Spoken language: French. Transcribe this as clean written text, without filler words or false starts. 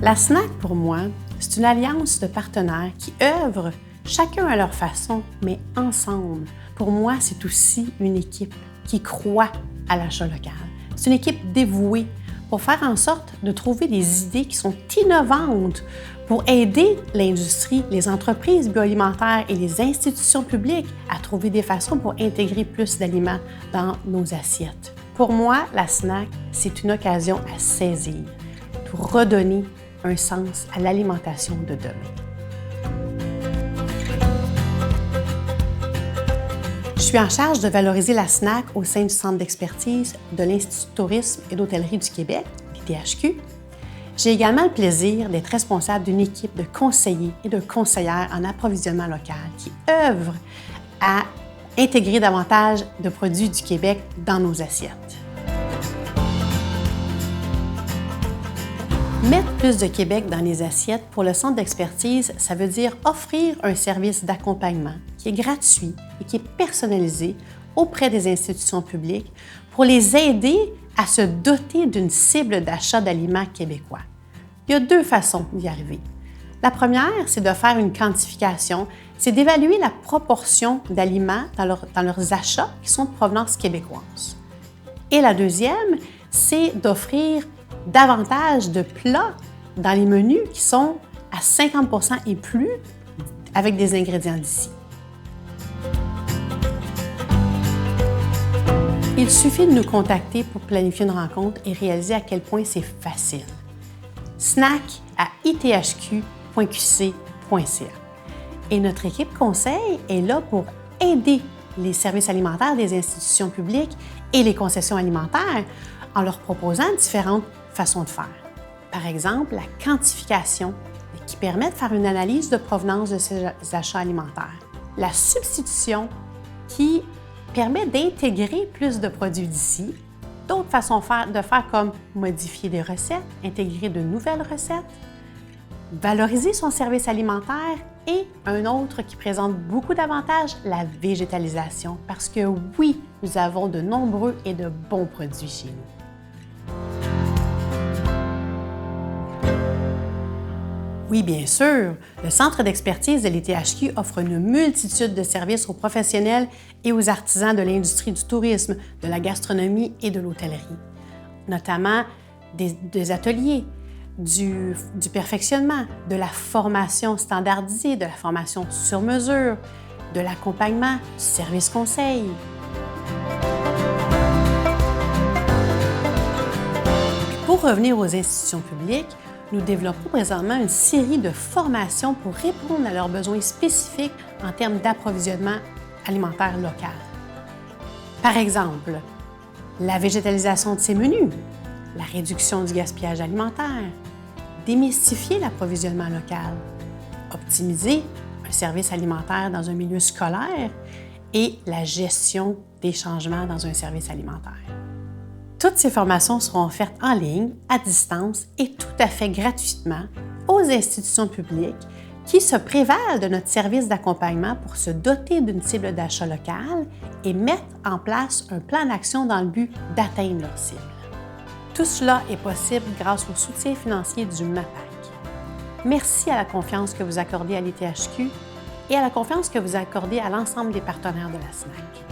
La SNAC, pour moi, c'est une alliance de partenaires qui œuvrent chacun à leur façon, mais ensemble. Pour moi, c'est aussi une équipe qui croit à l'achat local. C'est une équipe dévouée pour faire en sorte de trouver des idées qui sont innovantes pour aider l'industrie, les entreprises bioalimentaires et les institutions publiques à trouver des façons pour intégrer plus d'aliments dans nos assiettes. Pour moi, la SNAC, c'est une occasion à saisir pour redonner un sens à l'alimentation de demain. Je suis en charge de valoriser la SNAC au sein du Centre d'expertise de l'Institut de tourisme et d'hôtellerie du Québec, l'ITHQ. J'ai également le plaisir d'être responsable d'une équipe de conseillers et de conseillères en approvisionnement local qui œuvrent à intégrer davantage de produits du Québec dans nos assiettes. Mettre plus de Québec dans les assiettes pour le Centre d'expertise, ça veut dire offrir un service d'accompagnement qui est gratuit et qui est personnalisé auprès des institutions publiques pour les aider à se doter d'une cible d'achat d'aliments québécois. Il y a deux façons d'y arriver. La première, c'est de faire une quantification, c'est d'évaluer la proportion d'aliments dans leurs achats qui sont de provenance québécoise. Et la deuxième, c'est d'offrir davantage de plats dans les menus qui sont à 50% et plus avec des ingrédients d'ici. Il suffit de nous contacter pour planifier une rencontre et réaliser à quel point c'est facile. snack@ithq.qc.ca. Et notre équipe conseil est là pour aider les services alimentaires des institutions publiques et les concessions alimentaires en leur proposant différentes façons de faire. Par exemple, la quantification qui permet de faire une analyse de provenance de ces achats alimentaires. La substitution qui permet d'intégrer plus de produits d'ici. D'autres façons de faire comme modifier des recettes, intégrer de nouvelles recettes, valoriser son service alimentaire et un autre qui présente beaucoup d'avantages, la végétalisation. Parce que oui, nous avons de nombreux et de bons produits chez nous. Oui, bien sûr, le Centre d'expertise de l'ITHQ offre une multitude de services aux professionnels et aux artisans de l'industrie du tourisme, de la gastronomie et de l'hôtellerie, notamment des ateliers, du perfectionnement, de la formation standardisée, de la formation sur mesure, de l'accompagnement, du service conseil. Pour revenir aux institutions publiques, nous développons présentement une série de formations pour répondre à leurs besoins spécifiques en termes d'approvisionnement alimentaire local. Par exemple, la végétalisation de ces menus, la réduction du gaspillage alimentaire, démystifier l'approvisionnement local, optimiser un service alimentaire dans un milieu scolaire et la gestion des changements dans un service alimentaire. Toutes ces formations seront offertes en ligne, à distance et tout à fait gratuitement aux institutions publiques qui se prévalent de notre service d'accompagnement pour se doter d'une cible d'achat locale et mettre en place un plan d'action dans le but d'atteindre leur cible. Tout cela est possible grâce au soutien financier du MAPAC. Merci à la confiance que vous accordez à l'ITHQ et à la confiance que vous accordez à l'ensemble des partenaires de la SNAC.